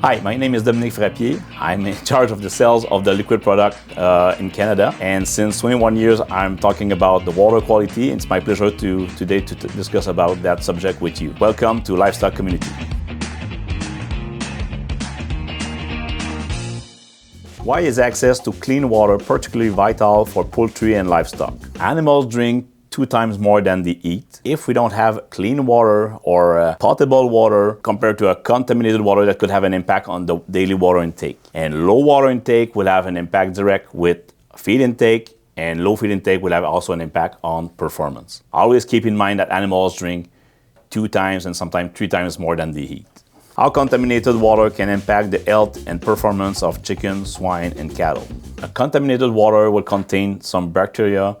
Hi, my name is Dominic Frappier. I'm in charge of the sales of the liquid product in Canada. And since 21 years, I'm talking about the water quality. It's my pleasure today to discuss about that subject with you. Welcome to Livestock Community. Why is access to clean water particularly vital for poultry and livestock? Animals drink 2 times more than they eat. If we don't have clean water or potable water compared to a contaminated water, that could have an impact on the daily water intake. And low water intake will have an impact direct with feed intake, and low feed intake will have also an impact on performance. Always keep in mind that animals drink 2 times and sometimes 3 times more than they eat. How contaminated water can impact the health and performance of chicken, swine, and cattle. A contaminated water will contain some bacteria,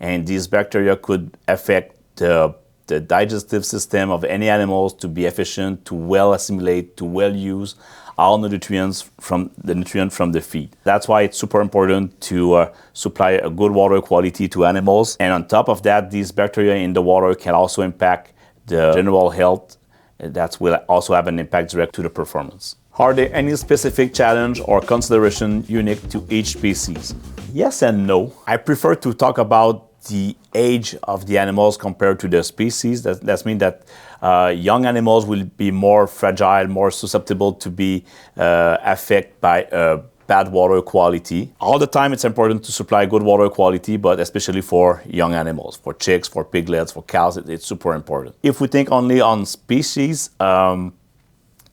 and these bacteria could affect the digestive system of any animals to be efficient, to well assimilate, to well use all the nutrients from the feed. That's why it's super important to supply a good water quality to animals. And on top of that, these bacteria in the water can also impact the general health. That will also have an impact direct to the performance. Are there any specific challenge or consideration unique to each species? Yes and no. I prefer to talk about the age of the animals compared to the species. That means that young animals will be more fragile, more susceptible to be affected by bad water quality. All the time it's important to supply good water quality, but especially for young animals, for chicks, for piglets, for cows, it's super important. If we think only on species,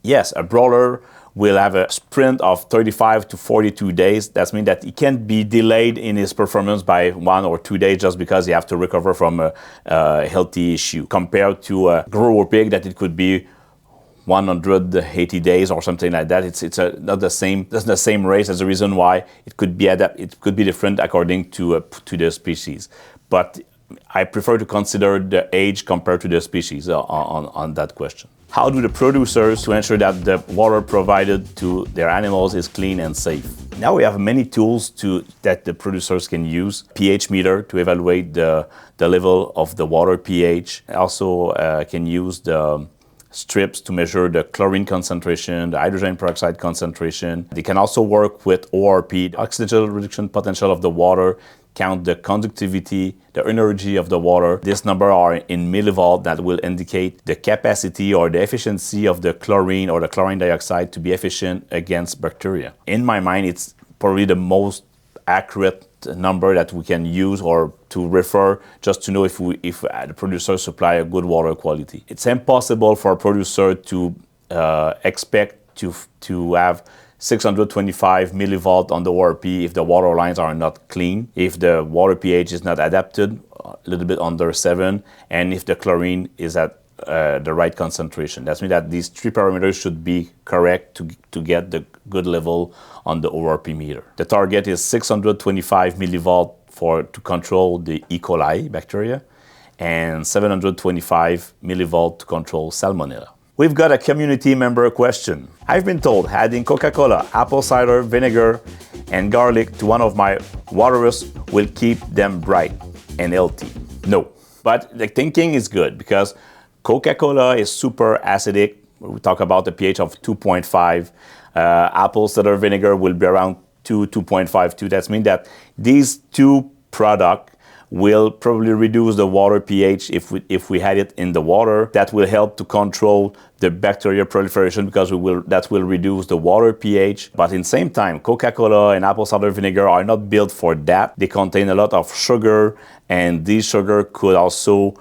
yes, a broiler will have a sprint of 35 to 42 days. That means that he can be delayed in his performance by 1 or 2 days just because he have to recover from a healthy issue. Compared to a grower pig, that it could be 180 days or something like that. It's not the same. That's the same race. As a reason why it could be it could be different according to the species. But I prefer to consider the age compared to the species on that question. How do the producers to ensure that the water provided to their animals is clean and safe? Now we have many tools that the producers can use. pH meter to evaluate the level of the water pH. Also can use the strips to measure the chlorine concentration, the hydrogen peroxide concentration. They can also work with ORP, the oxidation reduction potential of the water, count the conductivity, the energy of the water. This number are in millivolt that will indicate the capacity or the efficiency of the chlorine or the chlorine dioxide to be efficient against bacteria. In my mind, it's probably the most accurate number that we can use or to refer just to know if the producer supply a good water quality. It's impossible for a producer to expect to have 625 millivolt on the ORP if the water lines are not clean, if the water pH is not adapted, a little bit under 7, and if the chlorine is at the right concentration. That means that these 3 parameters should be correct to get the good level on the ORP meter. The target is 625 millivolt to control the E. coli bacteria and 725 millivolt to control salmonella. We've got a community member question. I've been told adding Coca-Cola, apple cider vinegar, and garlic to one of my waters will keep them bright and healthy. No, but the thinking is good because Coca-Cola is super acidic. We talk about the pH of 2.5. Apple cider vinegar will be around 2.52. That means that these 2 products will probably reduce the water pH if we had it in the water. That will help to control the bacteria proliferation because that will reduce the water pH. But in the same time, Coca-Cola and apple cider vinegar are not built for that. They contain a lot of sugar, and this sugar could also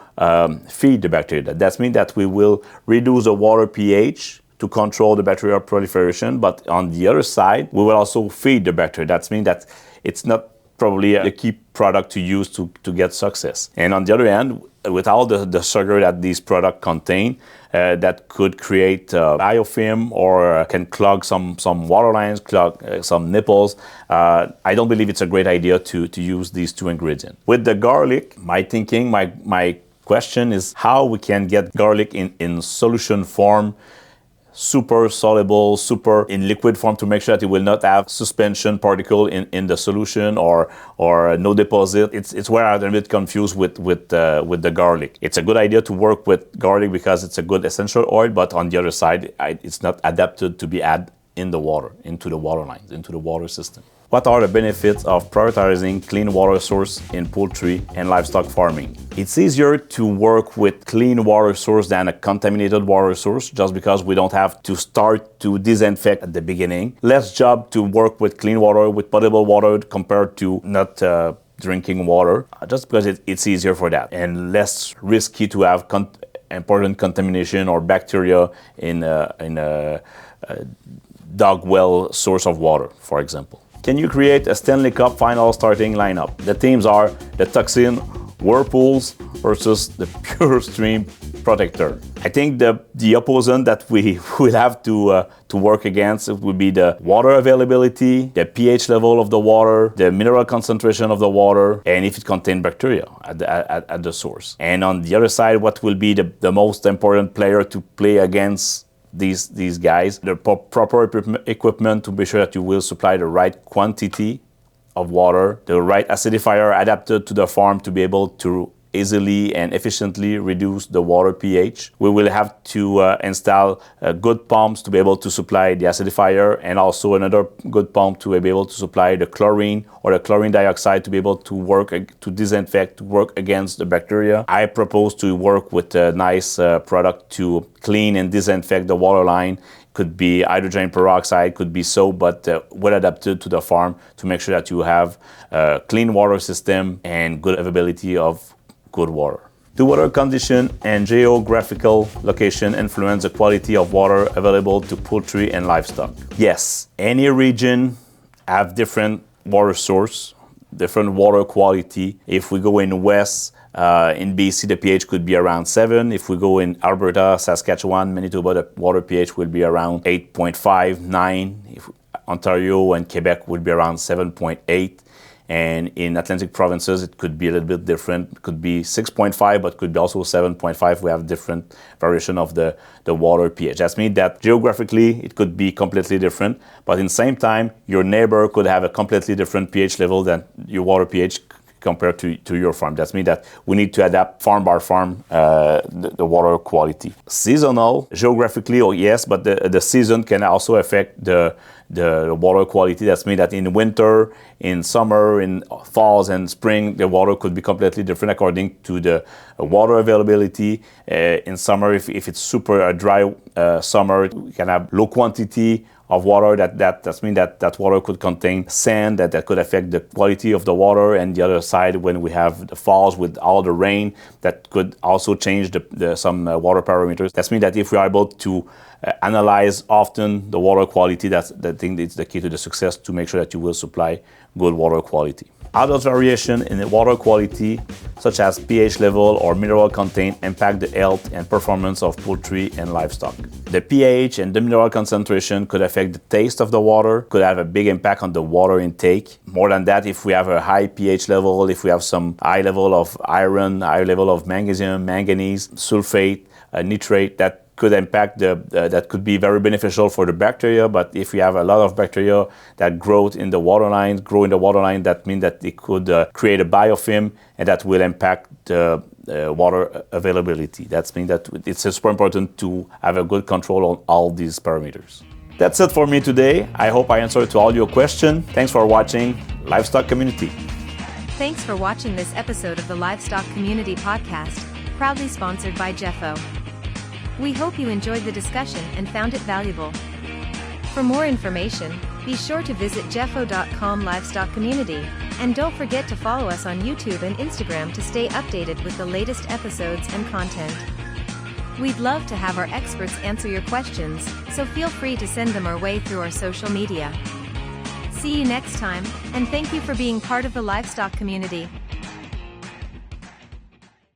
feed the bacteria. That means that we will reduce the water pH to control the bacterial proliferation, but on the other side, we will also feed the bacteria. That means that it's not probably a key product to use to get success. And on the other hand, with all the sugar that these products contain, that could create biofilm or can clog some water lines, clog some nipples. I don't believe it's a great idea to use these 2 ingredients. With the garlic, my question is how we can get garlic in solution form, super soluble, super in liquid form, to make sure that it will not have suspension particle in the solution or no deposit. It's where I'm a bit confused with the garlic. It's a good idea to work with garlic because it's a good essential oil, but on the other side, it's not adapted to be added in the water, into the water lines, into the water system. What are the benefits of prioritizing clean water source in poultry and livestock farming? It's easier to work with clean water source than a contaminated water source, just because we don't have to start to disinfect at the beginning. Less job to work with clean water, with potable water, compared to not drinking water, just because it's easier for that, and less risky to have important contamination or bacteria in a dog well source of water, for example. Can you create a Stanley Cup final starting lineup? The teams are the Toxin, whirlpools versus the Pure Stream Protector. I think the opponent that we will have to work against would be the water availability, the pH level of the water, the mineral concentration of the water, and if it contains bacteria at the source. And on the other side, what will be the most important player to play against these guys? The proper equipment to be sure that you will supply the right quantity of water, the right acidifier adapted to the farm to be able to easily and efficiently reduce the water pH. We will have to install good pumps to be able to supply the acidifier, and also another good pump to be able to supply the chlorine or the chlorine dioxide to be able to work to disinfect, to work against the bacteria. I propose to work with a nice product to clean and disinfect the water line. Could be hydrogen peroxide, could be soap, but well adapted to the farm to make sure that you have a clean water system and good availability of good water. Do weather condition and geographical location influence the quality of water available to poultry and livestock? Yes, any region have different water source, different water quality. If we go in west, in BC, the pH could be around 7. If we go in Alberta, Saskatchewan, Manitoba, the water pH will be around 8.5, 9. If Ontario and Quebec would be around 7.8. And in Atlantic provinces, it could be a little bit different. It could be 6.5, but could be also 7.5. We have different variation of the water pH. That means that geographically, it could be completely different. But in the same time, your neighbor could have a completely different pH level than your water pH compared to your farm. That means that we need to adapt farm by farm the water quality. Seasonal, geographically, oh yes, but the season can also affect the water quality. That means that in winter, in summer, in falls and spring, the water could be completely different according to the water availability. In summer, if it's super dry summer, we can have low quantity of water. That means that water could contain sand that could affect the quality of the water. And the other side, when we have the falls with all the rain, that could also change some water parameters. That means that if we are able to analyze often the water quality, that's the key to the success, to make sure that you will supply good water quality. Adult variation in the water quality, such as pH level or mineral content, impact the health and performance of poultry and livestock. The pH and the mineral concentration could affect the taste of the water, could have a big impact on the water intake. More than that, if we have a high pH level, if we have some high level of iron, high level of magnesium, manganese, sulfate, nitrate, that could impact that could be very beneficial for the bacteria. But if we have a lot of bacteria that grow in the water line, that means that it could create a biofilm, and that will impact the water availability. That means that it's super important to have a good control on all these parameters. That's it for me today. I hope I answered to all your questions. Thanks for watching Livestock Community. Thanks for watching this episode of the Livestock Community podcast, proudly sponsored by Jefo. We hope you enjoyed the discussion and found it valuable. For more information, be sure to visit jefo.com Livestock Community, and don't forget to follow us on YouTube and Instagram to stay updated with the latest episodes and content. We'd love to have our experts answer your questions, so feel free to send them our way through our social media. See you next time, and thank you for being part of the Livestock Community.